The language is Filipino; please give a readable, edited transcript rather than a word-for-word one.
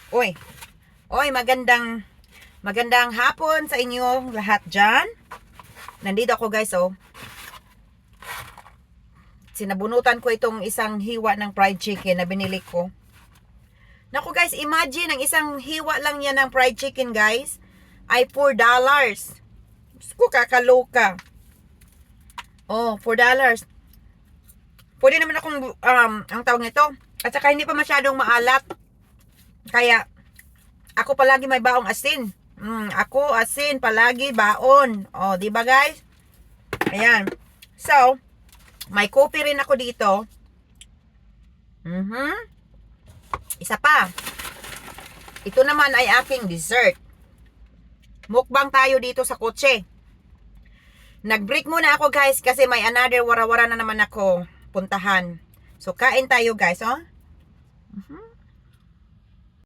Oy, oy, magandang hapon sa inyo lahat dyan. Nandito ako guys, oh. Sinabunutan ko itong isang hiwa ng fried chicken na binili ko. Naku guys, imagine, ang isang hiwa lang yan ng fried chicken guys, ay $4. Ko kakaloka. Oh, $4. Pwede naman akong, ang tawag nito. At saka hindi pa masyadong maalat. Kaya, ako palagi may baong asin. Ako asin palagi baon. O, di ba guys? Ayan. So, may coffee rin ako dito. Isa pa. Ito naman ay aking dessert. Mukbang tayo dito sa kotse. Nag-break muna ako guys kasi may another wara-wara na naman ako puntahan. So, kain tayo guys, oh.